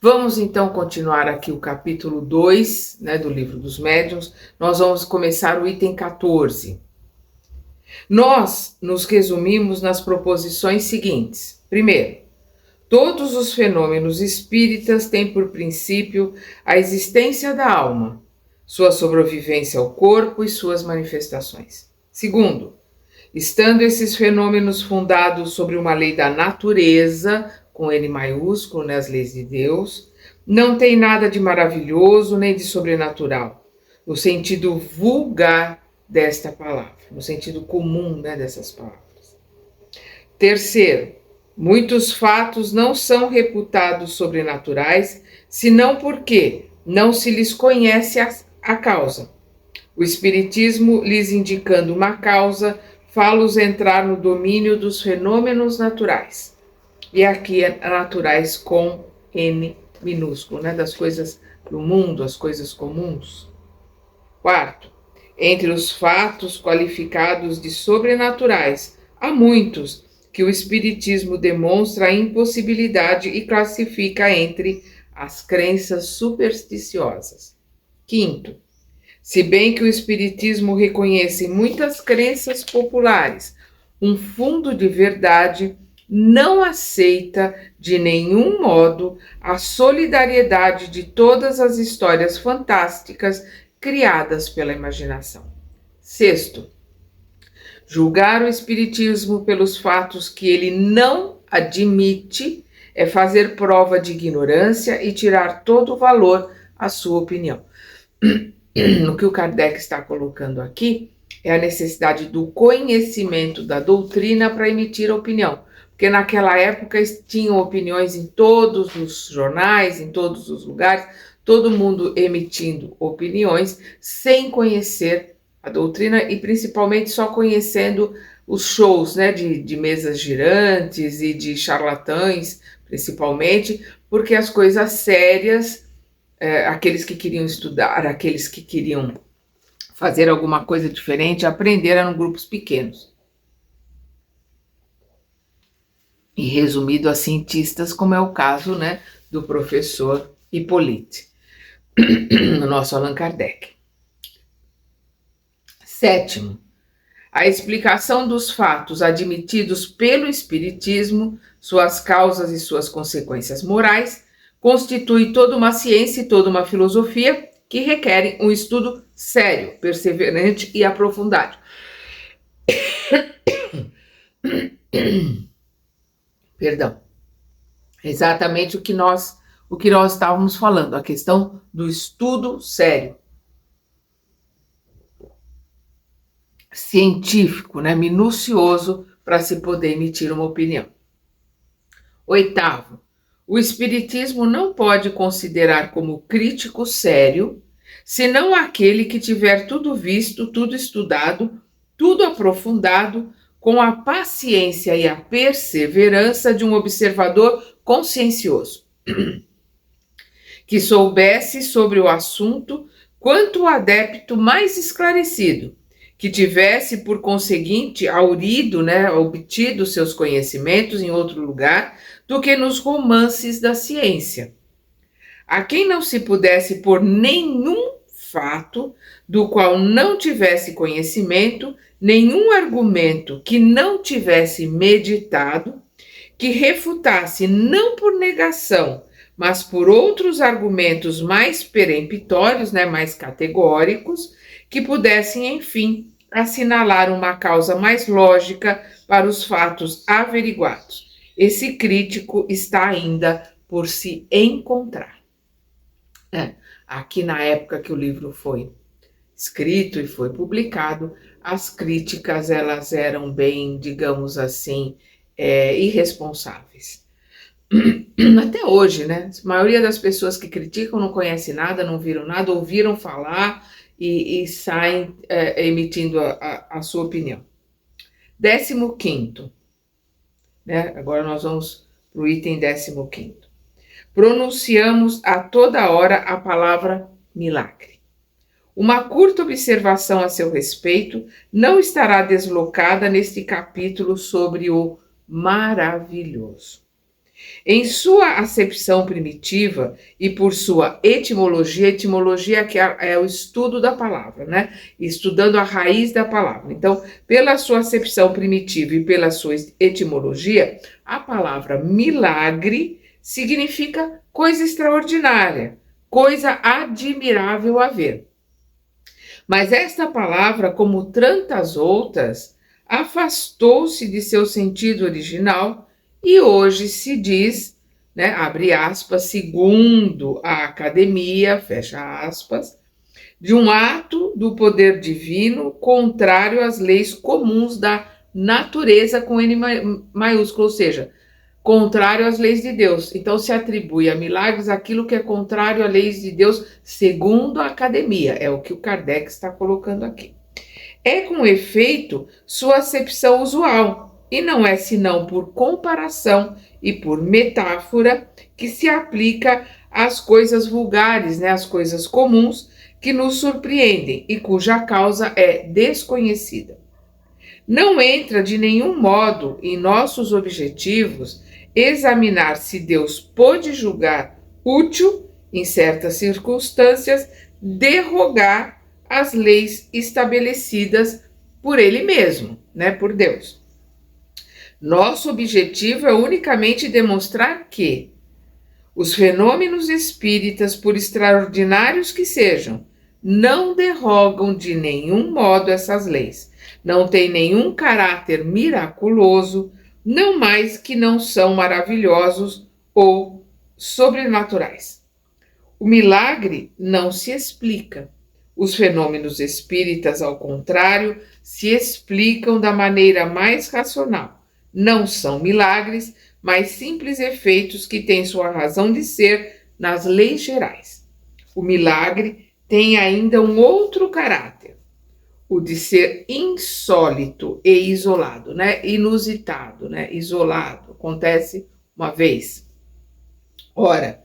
Vamos então continuar aqui o capítulo 2, né, do livro dos médiuns. Nós vamos começar o item 14. Nós nos resumimos nas proposições seguintes. Primeiro, todos os fenômenos espíritas têm por princípio a existência da alma, sua sobrevivência ao corpo e suas manifestações. Segundo, estando esses fenômenos fundados sobre uma lei da natureza, com N maiúsculo, né, as leis de Deus, não tem nada de maravilhoso nem de sobrenatural, no sentido vulgar desta palavra, no sentido comum, né, dessas palavras. Terceiro, muitos fatos não são reputados sobrenaturais, senão porque não se lhes conhece a causa. O Espiritismo, lhes indicando uma causa, fala-os entrar no domínio dos fenômenos naturais. E aqui é naturais com N minúsculo, né? Das coisas do mundo, as coisas comuns. Quarto, entre os fatos qualificados de sobrenaturais, há muitos que o Espiritismo demonstra a impossibilidade e classifica entre as crenças supersticiosas. Quinto, se bem que o Espiritismo reconhece muitas crenças populares, um fundo de verdade, não aceita de nenhum modo a solidariedade de todas as histórias fantásticas criadas pela imaginação. Sexto, julgar o Espiritismo pelos fatos que ele não admite é fazer prova de ignorância e tirar todo o valor à sua opinião. O que o Kardec está colocando aqui é a necessidade do conhecimento da doutrina para emitir opinião. Porque naquela época tinham opiniões em todos os jornais, em todos os lugares, todo mundo emitindo opiniões sem conhecer a doutrina e principalmente só conhecendo os shows, né, de mesas girantes e de charlatães, principalmente, porque as coisas sérias, aqueles que queriam estudar, aqueles que queriam fazer alguma coisa diferente, aprenderam em grupos pequenos. E resumido a cientistas, como é o caso, né, do professor Hippolyte, no nosso Allan Kardec. Sétimo, a explicação dos fatos admitidos pelo Espiritismo, suas causas e suas consequências morais, constitui toda uma ciência e toda uma filosofia que requerem um estudo sério, perseverante e aprofundado. Perdão. Exatamente o que nós estávamos falando, a questão do estudo sério. Científico, né, minucioso, para se poder emitir uma opinião. Oitavo, o Espiritismo não pode considerar como crítico sério, senão aquele que tiver tudo visto, tudo estudado, tudo aprofundado, com a paciência e a perseverança de um observador consciencioso, que soubesse sobre o assunto quanto o adepto mais esclarecido, que tivesse, por conseguinte, aurido, né, obtido seus conhecimentos em outro lugar do que nos romances da ciência. A quem não se pudesse por nenhum fato do qual não tivesse conhecimento, nenhum argumento que não tivesse meditado, que refutasse não por negação, mas por outros argumentos mais peremptórios, né, mais categóricos, que pudessem, enfim, assinalar uma causa mais lógica para os fatos averiguados. Esse crítico está ainda por se encontrar. Aqui na época que o livro foi escrito e foi publicado, as críticas elas eram bem, digamos assim, irresponsáveis. Até hoje, né? A maioria das pessoas que criticam não conhece nada, não viram nada, ouviram falar e saem emitindo a sua opinião. 15º, né? Agora nós vamos para o item 15º. Pronunciamos a toda hora a palavra milagre. Uma curta observação a seu respeito não estará deslocada neste capítulo sobre o maravilhoso. Em sua acepção primitiva e por sua etimologia que é o estudo da palavra, né? Estudando a raiz da palavra. Então, pela sua acepção primitiva e pela sua etimologia, a palavra milagre significa coisa extraordinária, coisa admirável a ver. Mas esta palavra, como tantas outras, afastou-se de seu sentido original e hoje se diz, né, abre aspas, segundo a academia, fecha aspas, de um ato do poder divino contrário às leis comuns da natureza com N maiúsculo, ou seja, contrário às leis de Deus. Então se atribui a milagres aquilo que é contrário às leis de Deus, segundo a academia, é o que o Kardec está colocando aqui. É com efeito sua acepção usual, e não é senão por comparação e por metáfora que se aplica às coisas vulgares, né, às coisas comuns que nos surpreendem e cuja causa é desconhecida. Não entra de nenhum modo em nossos objetivos examinar se Deus pôde julgar útil, em certas circunstâncias, derrogar as leis estabelecidas por Ele mesmo, né, por Deus. Nosso objetivo é unicamente demonstrar que os fenômenos espíritas, por extraordinários que sejam, não derrogam de nenhum modo essas leis, não têm nenhum caráter miraculoso, não mais que não são maravilhosos ou sobrenaturais. O milagre não se explica. Os fenômenos espíritas, ao contrário, se explicam da maneira mais racional. Não são milagres, mas simples efeitos que têm sua razão de ser nas leis gerais. O milagre tem ainda um outro caráter, o de ser insólito e isolado, né? Inusitado, né? Isolado, acontece uma vez. Ora,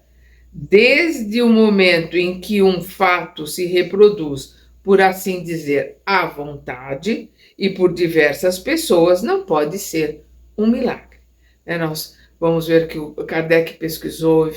desde o momento em que um fato se reproduz, por assim dizer, à vontade e por diversas pessoas, não pode ser um milagre. Nós vamos ver que o Kardec pesquisou,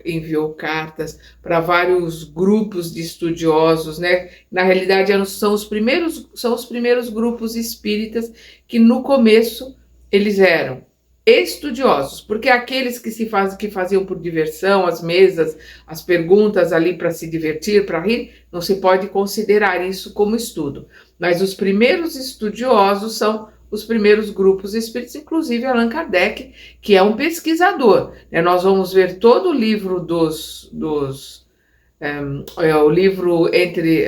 enviou cartas para vários grupos de estudiosos, né? Na realidade, são os primeiros grupos espíritas que no começo eles eram estudiosos, porque aqueles que faziam por diversão, as mesas, as perguntas ali para se divertir, para rir, não se pode considerar isso como estudo. Mas os primeiros estudiosos são os primeiros grupos espíritas, inclusive Allan Kardec, que é um pesquisador. Nós vamos ver todo o livro o livro entre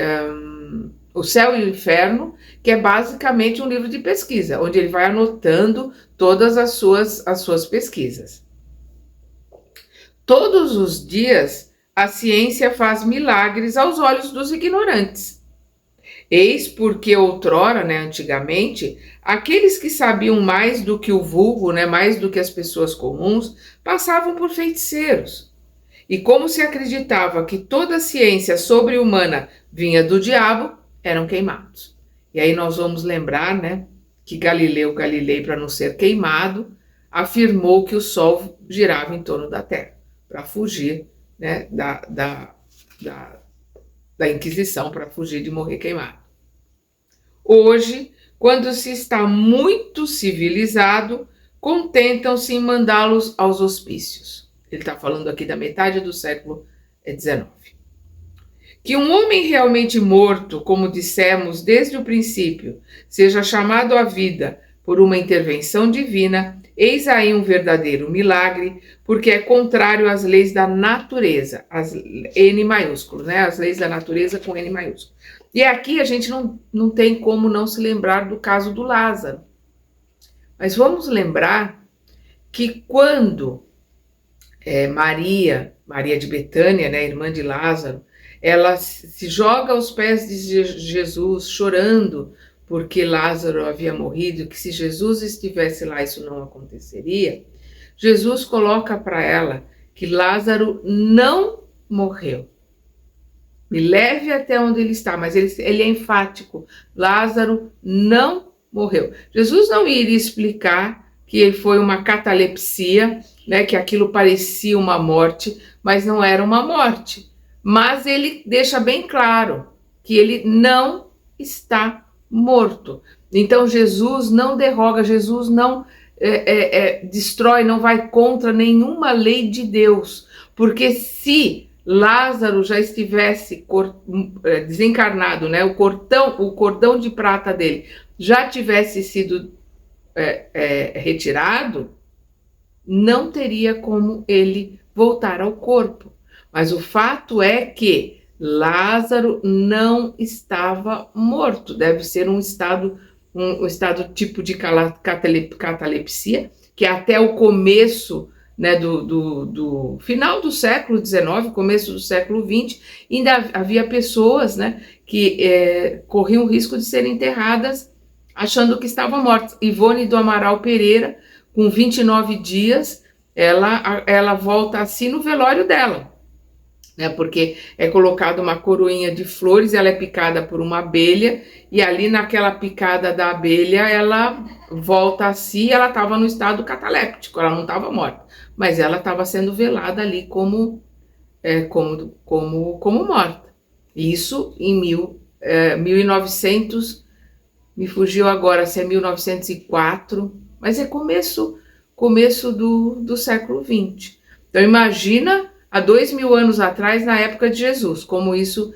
o Céu e o Inferno, que é basicamente um livro de pesquisa, onde ele vai anotando todas as suas pesquisas. Todos os dias, a ciência faz milagres aos olhos dos ignorantes. Eis porque outrora, né, antigamente, aqueles que sabiam mais do que o vulgo, né, mais do que as pessoas comuns, passavam por feiticeiros. E como se acreditava que toda a ciência sobre-humana vinha do diabo, eram queimados. E aí nós vamos lembrar, né, que Galileu Galilei, para não ser queimado, afirmou que o Sol girava em torno da Terra, para fugir, né, da Inquisição, para fugir de morrer queimado. Hoje, quando se está muito civilizado, contentam-se em mandá-los aos hospícios. Ele está falando aqui da metade do século XIX. Que um homem realmente morto, como dissemos desde o princípio, seja chamado à vida por uma intervenção divina, eis aí um verdadeiro milagre, porque é contrário às leis da natureza, as N maiúsculo, né? As leis da natureza com N maiúsculo. E aqui a gente não tem como não se lembrar do caso do Lázaro. Mas vamos lembrar que quando Maria de Betânia, né, irmã de Lázaro, ela se joga aos pés de Jesus, chorando, porque Lázaro havia morrido, que se Jesus estivesse lá isso não aconteceria. Jesus coloca para ela que Lázaro não morreu. Me leve até onde ele está, mas ele é enfático. Lázaro não morreu. Jesus não iria explicar que foi uma catalepsia, né, que aquilo parecia uma morte, mas não era uma morte. Mas ele deixa bem claro que ele não está morto. Então Jesus não derroga, Jesus não destrói, não vai contra nenhuma lei de Deus, porque se Lázaro já estivesse desencarnado, né, o cordão de prata dele já tivesse sido retirado, não teria como ele voltar ao corpo. Mas o fato é que Lázaro não estava morto, deve ser um estado tipo de catalepsia, que até o começo, né, do final do século XIX, começo do século XX, ainda havia pessoas, né, que corriam o risco de serem enterradas achando que estavam mortas. Ivone do Amaral Pereira, com 29 dias, ela volta assim no velório dela, né, porque é colocada uma coroinha de flores, ela é picada por uma abelha, e ali naquela picada da abelha, ela volta a si, ela estava no estado cataléptico, ela não estava morta, mas ela estava sendo velada ali como morta. Isso em 1900, me fugiu agora se é 1904, mas é começo do século XX. Então imagina há 2000 anos atrás, na época de Jesus, como isso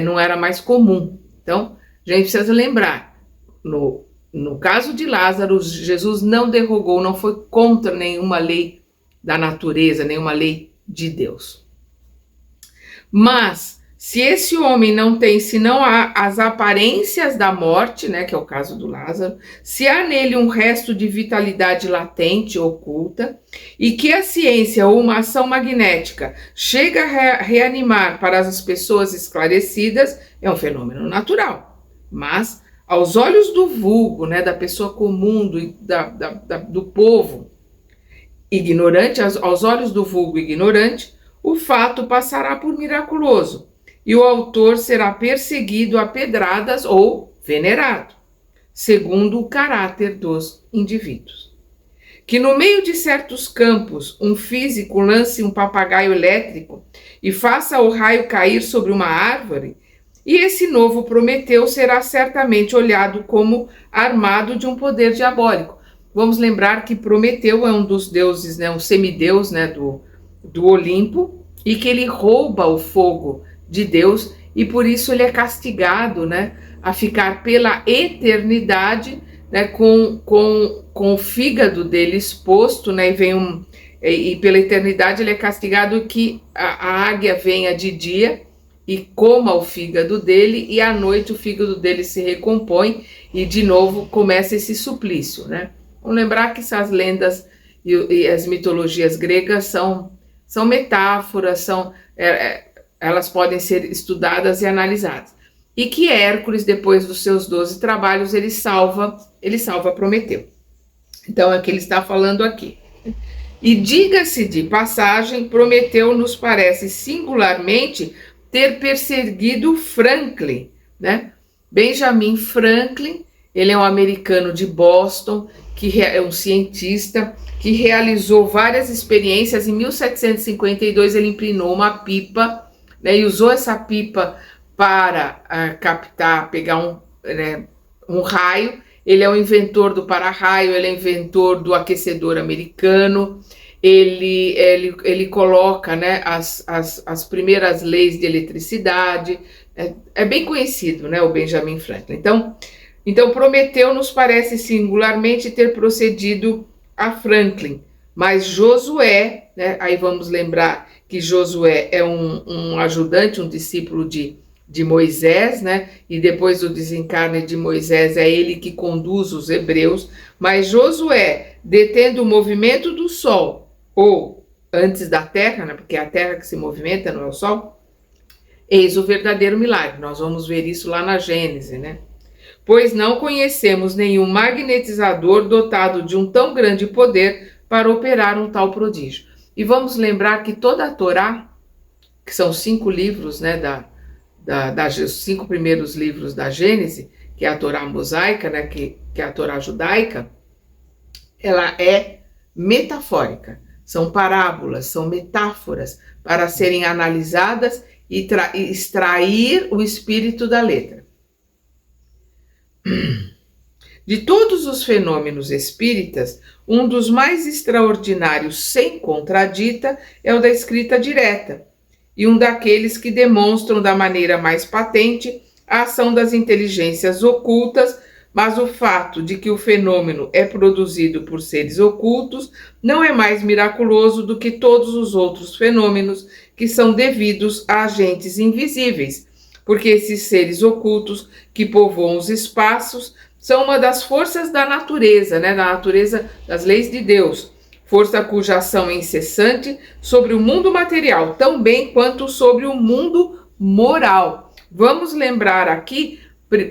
não era mais comum. Então, a gente precisa lembrar, no caso de Lázaro, Jesus não derrogou, não foi contra nenhuma lei da natureza, nenhuma lei de Deus. Mas, se esse homem não tem senão as aparências da morte, né, que é o caso do Lázaro, se há nele um resto de vitalidade latente, oculta, e que a ciência ou uma ação magnética chega a reanimar para as pessoas esclarecidas, é um fenômeno natural. Mas, aos olhos do vulgo, né, da pessoa comum, do povo ignorante, aos olhos do vulgo ignorante, o fato passará por miraculoso, e o autor será perseguido a pedradas ou venerado, segundo o caráter dos indivíduos. Que no meio de certos campos um físico lance um papagaio elétrico e faça o raio cair sobre uma árvore, e esse novo Prometeu será certamente olhado como armado de um poder diabólico. Vamos lembrar que Prometeu é um dos deuses, né, um semideus, né, do Olimpo, e que ele rouba o fogo de Deus, e por isso ele é castigado, né, a ficar pela eternidade, né, com o fígado dele exposto, né, e pela eternidade ele é castigado que a águia venha de dia e coma o fígado dele, e à noite o fígado dele se recompõe e de novo começa esse suplício, né? Vamos lembrar que essas lendas e as mitologias gregas são metáforas, elas podem ser estudadas e analisadas. E que Hércules, depois dos seus 12 trabalhos, ele salva Prometeu. Então é o que ele está falando aqui. E diga-se de passagem, Prometeu nos parece singularmente ter perseguido Franklin, né? Benjamin Franklin, ele é um americano de Boston, que é um cientista que realizou várias experiências. Em 1752 ele empinou uma pipa, né, e usou essa pipa para pegar um raio. Ele é o inventor do para-raio, ele é inventor do aquecedor americano, ele coloca, né, as primeiras leis de eletricidade, é bem conhecido, né, o Benjamin Franklin. Então Prometeu nos parece singularmente ter procedido a Franklin, mas Josué, né, aí vamos lembrar que Josué é um ajudante, um discípulo de Moisés, né, e depois do desencarne de Moisés é ele que conduz os hebreus, mas Josué, detendo o movimento do sol, ou antes da terra, né, porque é a terra que se movimenta, não é o sol, eis o verdadeiro milagre. Nós vamos ver isso lá na Gênesis, né? Pois não conhecemos nenhum magnetizador dotado de um tão grande poder para operar um tal prodígio. E vamos lembrar que toda a Torá, que são 5 livros, né, os 5 primeiros livros da Gênesis, que é a Torá mosaica, né, que é a Torá judaica, ela é metafórica. São parábolas, são metáforas para serem analisadas e extrair o espírito da letra. De todos os fenômenos espíritas, um dos mais extraordinários, sem contradita, é o da escrita direta, e um daqueles que demonstram da maneira mais patente a ação das inteligências ocultas, mas o fato de que o fenômeno é produzido por seres ocultos não é mais miraculoso do que todos os outros fenômenos que são devidos a agentes invisíveis, porque esses seres ocultos que povoam os espaços são uma das forças da natureza, da natureza das leis de Deus, força cuja ação é incessante sobre o mundo material, tão bem quanto sobre o mundo moral. Vamos lembrar aqui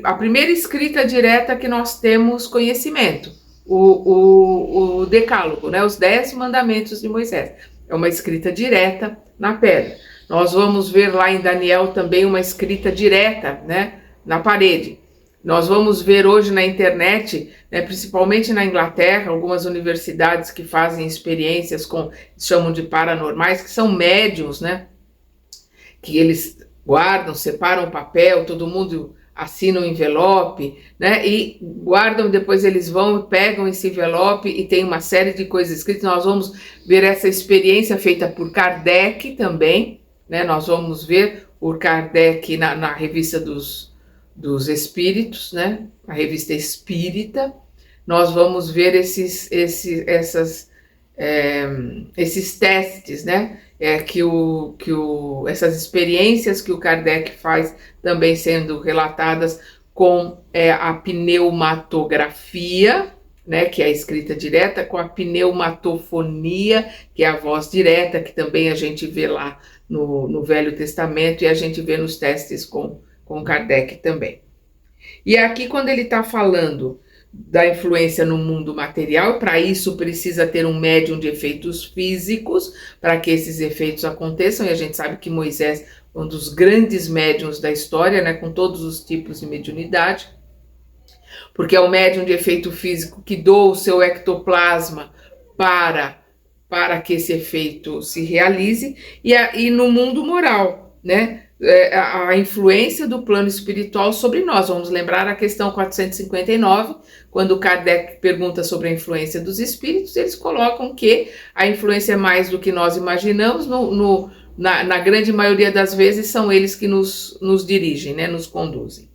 a primeira escrita direta que nós temos conhecimento, o Decálogo, os 10 mandamentos de Moisés. É uma escrita direta na pedra. Nós vamos ver lá em Daniel também uma escrita direta, na parede. Nós vamos ver hoje na internet, principalmente na Inglaterra, algumas universidades que fazem experiências chamam de paranormais, que são médiums, que eles guardam, separam o papel, todo mundo assina um envelope, e guardam, depois eles vão e pegam esse envelope e tem uma série de coisas escritas. Nós vamos ver essa experiência feita por Kardec também, nós vamos ver o Kardec na revista dos Espíritos, a revista Espírita. Nós vamos ver esses testes, essas experiências que o Kardec faz também sendo relatadas com a pneumatografia, que é a escrita direta, com a pneumatofonia, que é a voz direta, que também a gente vê lá no Velho Testamento e a gente vê nos testes com Kardec também. E aqui, quando ele está falando da influência no mundo material, para isso precisa ter um médium de efeitos físicos, para que esses efeitos aconteçam, e a gente sabe que Moisés é um dos grandes médiums da história, com todos os tipos de mediunidade, porque é o médium de efeito físico que doa o seu ectoplasma para que esse efeito se realize, e no mundo moral, a influência do plano espiritual sobre nós. Vamos lembrar a questão 459, quando Kardec pergunta sobre a influência dos espíritos, eles colocam que a influência é mais do que nós imaginamos, na grande maioria das vezes são eles que nos dirigem, nos conduzem.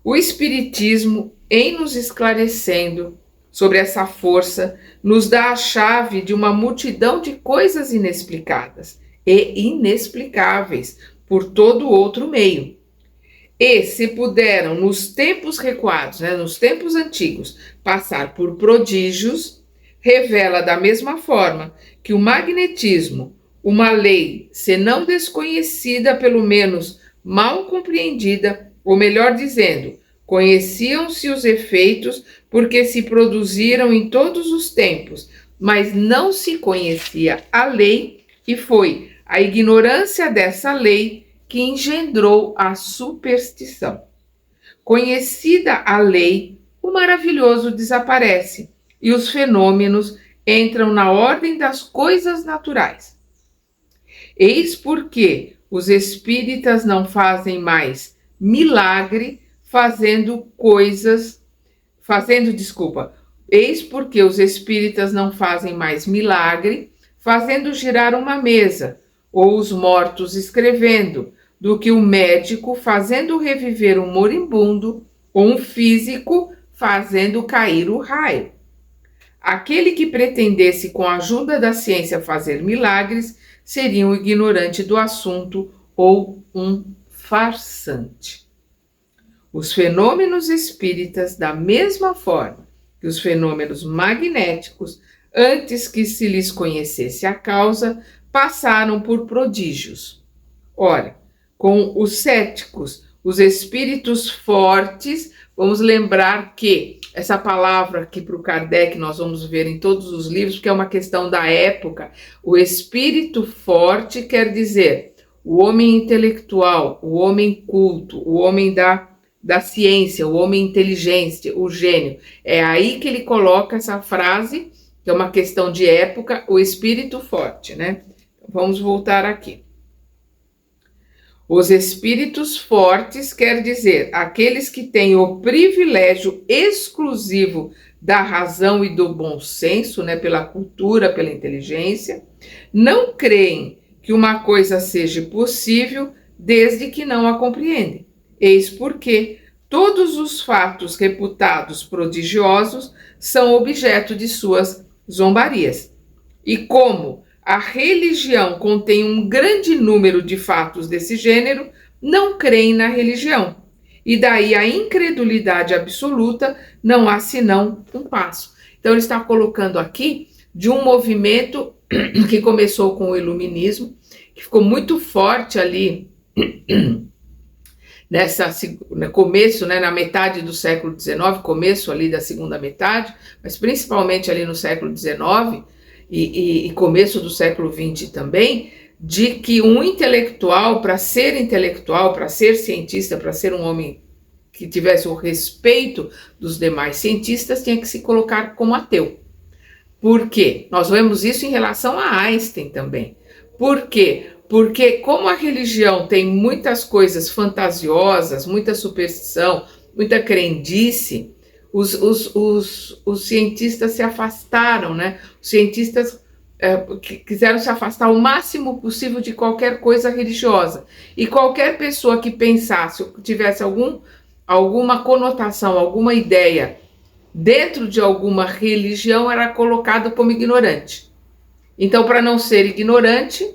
O Espiritismo, em nos esclarecendo sobre essa força, nos dá a chave de uma multidão de coisas inexplicadas e inexplicáveis por todo outro meio. E se puderam, nos tempos recuados, nos tempos antigos, passar por prodígios, revela da mesma forma que o magnetismo, uma lei, se não desconhecida, pelo menos mal compreendida, ou melhor dizendo, conheciam-se os efeitos porque se produziram em todos os tempos, mas não se conhecia a lei, e foi a ignorância dessa lei que engendrou a superstição. Conhecida a lei, o maravilhoso desaparece e os fenômenos entram na ordem das coisas naturais. Eis porque os espíritas não fazem mais milagre Eis porque os espíritas não fazem mais milagre fazendo girar uma mesa, ou os mortos escrevendo, do que o médico fazendo reviver um moribundo, ou um físico fazendo cair o raio. Aquele que pretendesse com a ajuda da ciência fazer milagres seria um ignorante do assunto ou um farsante. Os fenômenos espíritas, da mesma forma que os fenômenos magnéticos, antes que se lhes conhecesse a causa, passaram por prodígios. Ora, com os céticos, os espíritos fortes, vamos lembrar que essa palavra aqui para o Kardec nós vamos ver em todos os livros, porque é uma questão da época. O espírito forte quer dizer o homem intelectual, o homem culto, o homem da da ciência, o homem inteligente, o gênio. É aí que ele coloca essa frase, que é uma questão de época, o espírito forte, né? Vamos voltar aqui. Os espíritos fortes quer dizer aqueles que têm o privilégio exclusivo da razão e do bom senso, né, pela cultura, pela inteligência, não creem que uma coisa seja possível desde que não a compreendem. Eis porque todos os fatos reputados prodigiosos são objeto de suas zombarias. E como a religião contém um grande número de fatos desse gênero, não creem na religião. E daí a incredulidade absoluta, não há senão um passo. Então ele está colocando aqui de um movimento que começou com o iluminismo, que ficou muito forte ali no começo, né, na metade do século XIX, começo ali da segunda metade, mas principalmente ali no século XIX e começo do século XX também, de que um intelectual, para ser cientista, para ser um homem que tivesse o respeito dos demais cientistas, tinha que se colocar como ateu. Por quê? Nós vemos isso em relação a Einstein também. Por quê? Porque como a religião tem muitas coisas fantasiosas, muita superstição, muita crendice, os cientistas se afastaram, né? Os cientistas quiseram se afastar o máximo possível de qualquer coisa religiosa. E qualquer pessoa que pensasse, tivesse alguma conotação, alguma ideia dentro de alguma religião, era colocado como ignorante. Então, para não ser ignorante,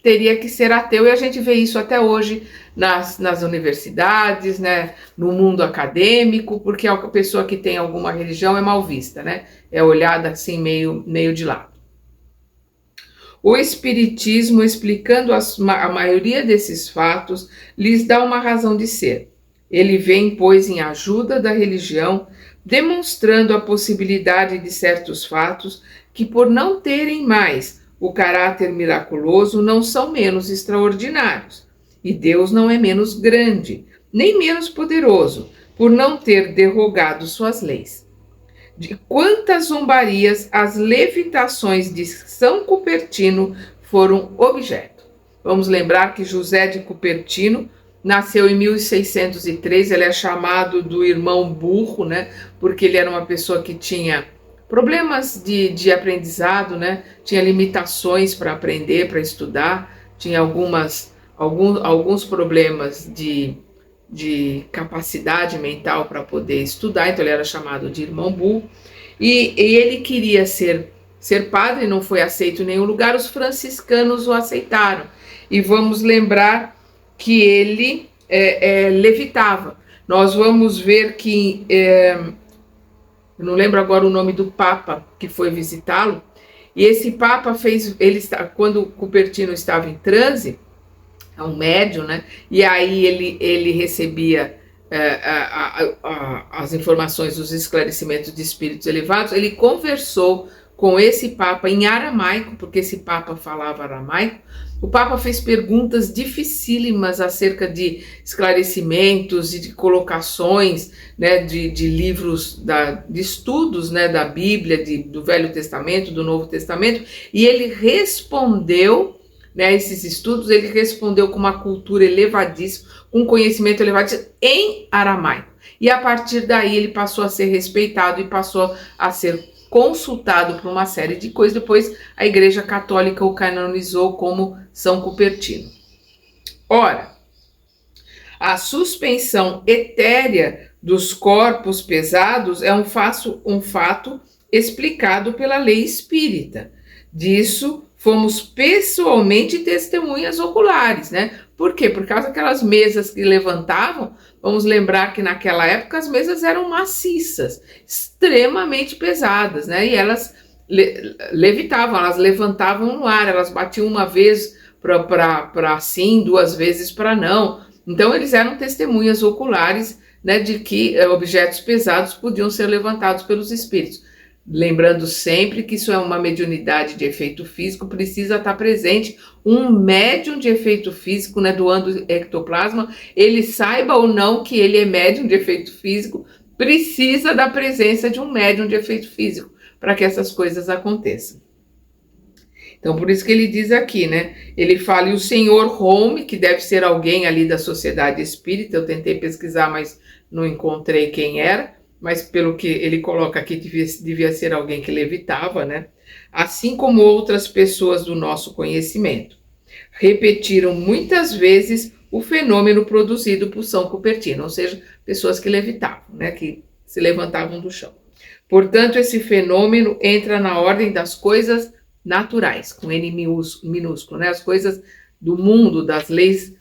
teria que ser ateu, e a gente vê isso até hoje nas universidades, né, no mundo acadêmico, porque a pessoa que tem alguma religião é mal vista, né, é olhada assim meio de lado. O Espiritismo, explicando a maioria desses fatos, lhes dá uma razão de ser. Ele vem, pois, em ajuda da religião, demonstrando a possibilidade de certos fatos que, por não terem mais o caráter miraculoso, não são menos extraordinários. E Deus não é menos grande, nem menos poderoso, por não ter derrogado suas leis. De quantas zombarias as levitações de São Cupertino foram objeto. Vamos lembrar que José de Cupertino nasceu em 1603, ele é chamado do irmão burro, né? Porque ele era uma pessoa que tinha problemas de aprendizado, né? Tinha limitações para aprender, para estudar, tinha alguns problemas de capacidade mental para poder estudar, então ele era chamado de irmão burro, e ele queria ser padre, não foi aceito em nenhum lugar, os franciscanos o aceitaram, e vamos lembrar que ele levitava. Nós vamos ver que, eu não lembro agora o nome do Papa que foi visitá-lo, e esse Papa quando Cupertino estava em transe, é um médium, né? E aí ele recebia as informações dos esclarecimentos de espíritos elevados, ele conversou com esse Papa em aramaico, porque esse Papa falava aramaico. O Papa fez perguntas dificílimas acerca de esclarecimentos e de colocações, né, de livros, de estudos, né, da Bíblia, do Velho Testamento, do Novo Testamento, e ele respondeu, né, esses estudos, ele respondeu com uma cultura elevadíssima, com um conhecimento elevadíssimo em aramaico. E a partir daí ele passou a ser respeitado e passou a ser consultado por uma série de coisas. Depois a Igreja Católica o canonizou como São Cupertino. Ora, a suspensão etérea dos corpos pesados é um fato explicado pela lei espírita. Disso fomos pessoalmente testemunhas oculares, né? Por quê? Por causa daquelas mesas que levantavam. Vamos lembrar que naquela época as mesas eram maciças, extremamente pesadas, né? E elas levitavam, elas levantavam no ar, elas batiam uma vez para sim, duas vezes para não. Então eles eram testemunhas oculares, né, de que objetos pesados podiam ser levantados pelos espíritos. Lembrando sempre que isso é uma mediunidade de efeito físico, precisa estar presente um médium de efeito físico, né, doando ectoplasma, ele saiba ou não que ele é médium de efeito físico, precisa da presença de um médium de efeito físico para que essas coisas aconteçam. Então, por isso que ele diz aqui, né? Ele fala, e o senhor Home, que deve ser alguém ali da sociedade espírita, eu tentei pesquisar, mas não encontrei quem era, mas pelo que ele coloca aqui, devia ser alguém que levitava, né? Assim como outras pessoas do nosso conhecimento. Repetiram muitas vezes o fenômeno produzido por São Cupertino, ou seja, pessoas que levitavam, né? Que se levantavam do chão. Portanto, esse fenômeno entra na ordem das coisas naturais, com N minúsculo, né? As coisas do mundo, das leis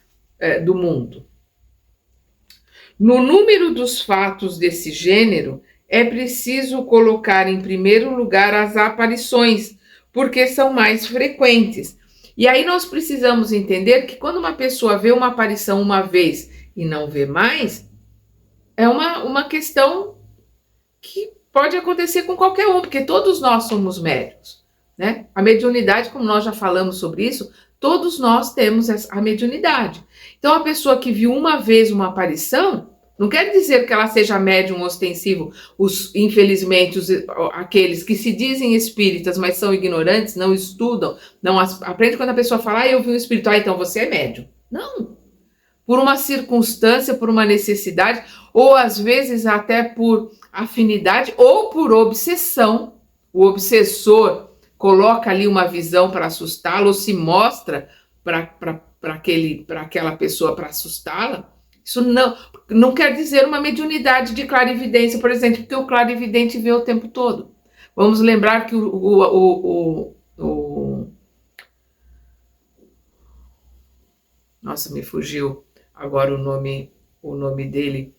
do mundo. No número dos fatos desse gênero, é preciso colocar em primeiro lugar as aparições, porque são mais frequentes. E aí nós precisamos entender que quando uma pessoa vê uma aparição uma vez e não vê mais, é uma questão que pode acontecer com qualquer um, porque todos nós somos médiuns, né? A mediunidade, como nós já falamos sobre isso, todos nós temos a mediunidade. Então, a pessoa que viu uma vez uma aparição, não quer dizer que ela seja médium ostensivo. Infelizmente, aqueles que se dizem espíritas, mas são ignorantes, não estudam, não aprendem. Quando a pessoa fala, eu vi um espírito, então você é médium. Não. Por uma circunstância, por uma necessidade, ou às vezes até por afinidade, ou por obsessão. O obsessor coloca ali uma visão para assustá-lo, ou se mostra para aquela pessoa para assustá-la. Isso não quer dizer uma mediunidade de clarividência, por exemplo, porque o clarividente vê o tempo todo. Vamos lembrar que nossa, me fugiu agora o nome dele.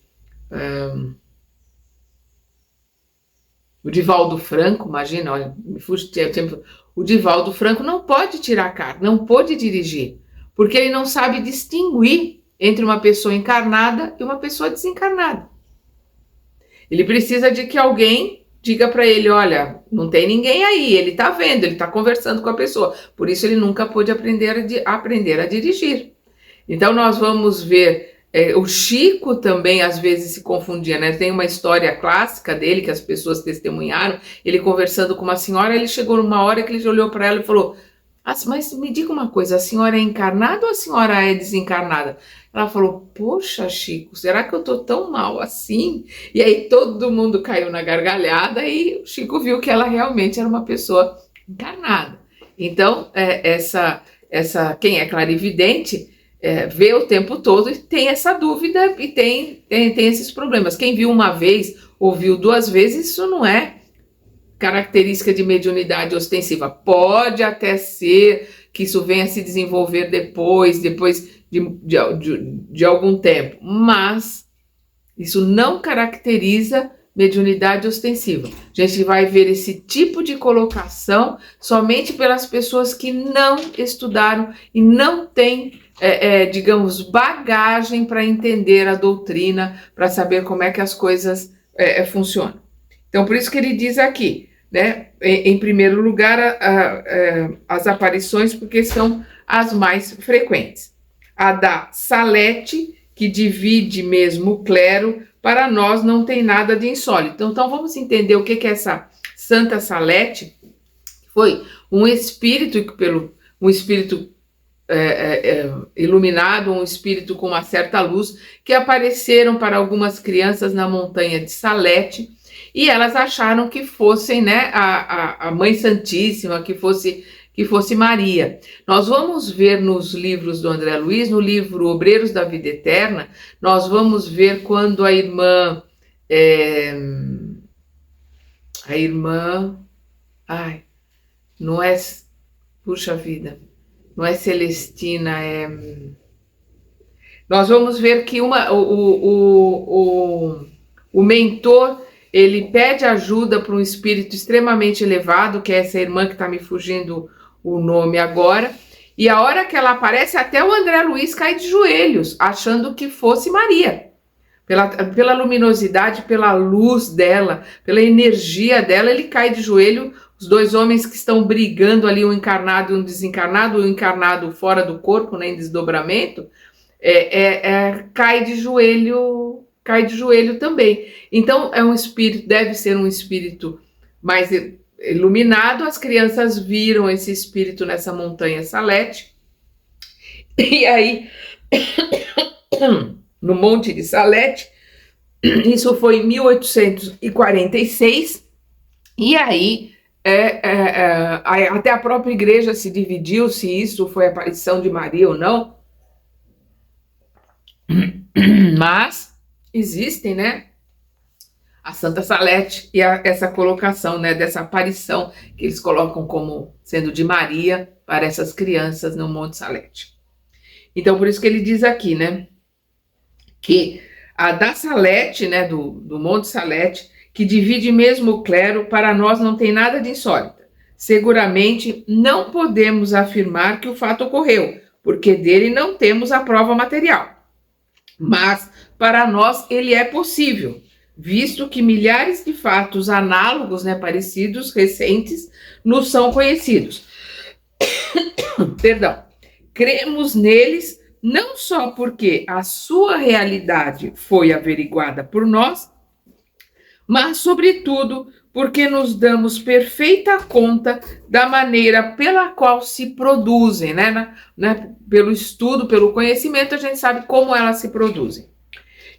O Divaldo Franco, imagina, olha, me fugiu o tempo. O Divaldo Franco não pode tirar carta, não pode dirigir, porque ele não sabe distinguir entre uma pessoa encarnada e uma pessoa desencarnada. Ele precisa de que alguém diga para ele, olha, não tem ninguém aí, ele está vendo, ele está conversando com a pessoa. Por isso ele nunca pôde aprender a dirigir. Então nós vamos ver, o Chico também às vezes se confundia, né? Tem uma história clássica dele que as pessoas testemunharam, ele conversando com uma senhora, ele chegou numa hora que ele olhou para ela e falou, mas me diga uma coisa, a senhora é encarnada ou a senhora é desencarnada? Ela falou, poxa, Chico, será que eu tô tão mal assim? E aí todo mundo caiu na gargalhada e o Chico viu que ela realmente era uma pessoa encarnada. Então, quem é clarividente vê o tempo todo e tem essa dúvida e tem esses problemas. Quem viu uma vez ou viu duas vezes, isso não é característica de mediunidade ostensiva. Pode até ser que isso venha a se desenvolver depois de algum tempo, mas isso não caracteriza mediunidade ostensiva. A gente vai ver esse tipo de colocação somente pelas pessoas que não estudaram e não têm, digamos, bagagem para entender a doutrina, para saber como é que as coisas funcionam. Então, por isso que ele diz aqui, né, em primeiro lugar, as aparições, porque são as mais frequentes. A da Salete, que divide mesmo o clero, para nós não tem nada de insólito. Então vamos entender o que é essa Santa Salete. Foi um espírito iluminado, um espírito com uma certa luz, que apareceram para algumas crianças na montanha de Salete, e elas acharam que fossem, né, a Mãe Santíssima, que fosse Maria. Nós vamos ver nos livros do André Luiz, no livro Obreiros da Vida Eterna, nós vamos ver quando a irmã, não é, puxa vida, não é Celestina, nós vamos ver que o mentor, ele pede ajuda para um espírito extremamente elevado, que é essa irmã que está me fugindo o nome agora, e a hora que ela aparece, até o André Luiz cai de joelhos, achando que fosse Maria. pela luminosidade, pela luz dela, pela energia dela, ele cai de joelho. Os dois homens que estão brigando ali, um encarnado e um desencarnado, o encarnado fora do corpo, né, em desdobramento, cai de joelho também. Então é um espírito, deve ser um espírito mais iluminado. As crianças viram esse espírito nessa montanha Salete, e aí no Monte de Salete, isso foi em 1846, e aí até a própria igreja se dividiu se isso foi aparição de Maria ou não, mas existem, né, a Santa Salete e essa colocação, né, dessa aparição que eles colocam como sendo de Maria para essas crianças no Monte Salete. Então, por isso que ele diz aqui, né, que a da Salete, né, do Monte Salete, que divide mesmo o clero, para nós não tem nada de insólita. Seguramente não podemos afirmar que o fato ocorreu, porque dele não temos a prova material. Mas para nós ele é possível, visto que milhares de fatos análogos, né, parecidos, recentes, nos são conhecidos. Perdão. Cremos neles não só porque a sua realidade foi averiguada por nós, mas, sobretudo, porque nos damos perfeita conta da maneira pela qual se produzem, né? Pelo estudo, pelo conhecimento, a gente sabe como elas se produzem.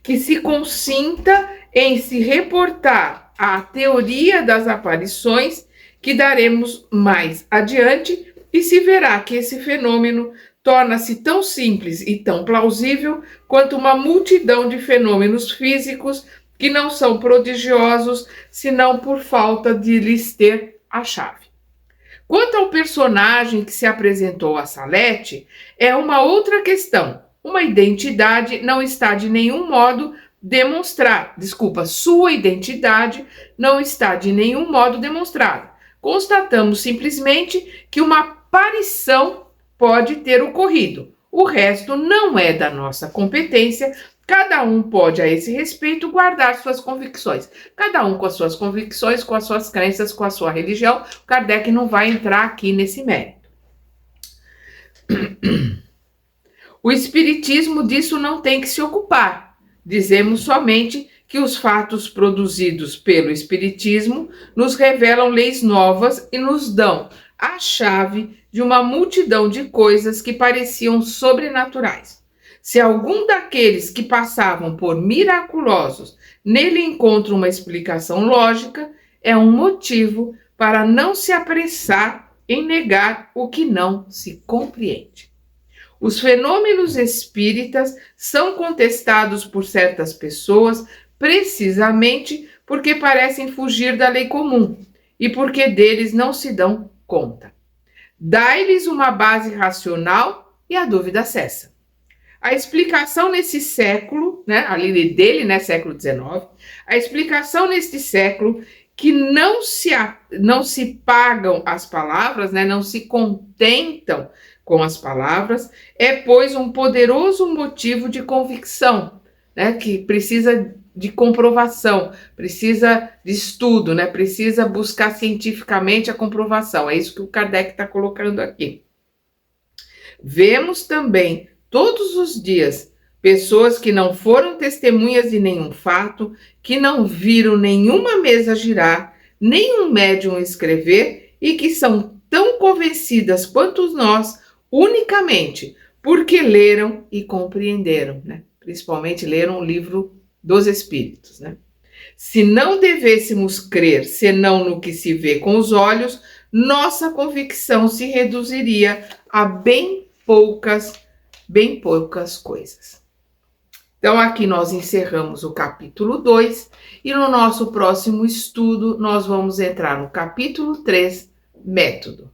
Que se consinta em se reportar à teoria das aparições, que daremos mais adiante, e se verá que esse fenômeno torna-se tão simples e tão plausível quanto uma multidão de fenômenos físicos que não são prodigiosos, senão por falta de lhes ter a chave. Quanto ao personagem que se apresentou a Salete, é uma outra questão. Uma identidade não está de nenhum modo sua identidade não está de nenhum modo demonstrada. Constatamos simplesmente que uma aparição pode ter ocorrido. O resto não é da nossa competência. Cada um pode, a esse respeito, guardar suas convicções. Cada um com as suas convicções, com as suas crenças, com a sua religião. Kardec não vai entrar aqui nesse mérito. O espiritismo disso não tem que se ocupar. Dizemos somente que os fatos produzidos pelo espiritismo nos revelam leis novas e nos dão a chave de uma multidão de coisas que pareciam sobrenaturais. Se algum daqueles que passavam por miraculosos nele encontra uma explicação lógica, é um motivo para não se apressar em negar o que não se compreende. Os fenômenos espíritas são contestados por certas pessoas precisamente porque parecem fugir da lei comum e porque deles não se dão conta. Dai-lhes uma base racional e a dúvida cessa. A explicação nesse século, né, ali dele, né, século XIX, a explicação neste século que não se pagam as palavras, né, não se contentam com as palavras, é, pois, um poderoso motivo de convicção, né, que precisa de comprovação, precisa de estudo, né, precisa buscar cientificamente a comprovação. É isso que o Kardec está colocando aqui. Vemos também todos os dias pessoas que não foram testemunhas de nenhum fato, que não viram nenhuma mesa girar, nenhum médium escrever e que são tão convencidas quanto nós unicamente porque leram e compreenderam, né? Principalmente leram o livro dos Espíritos, né? Se não devêssemos crer senão no que se vê com os olhos, nossa convicção se reduziria a bem poucas coisas. Então aqui nós encerramos o capítulo 2 e no nosso próximo estudo nós vamos entrar no capítulo 3, método.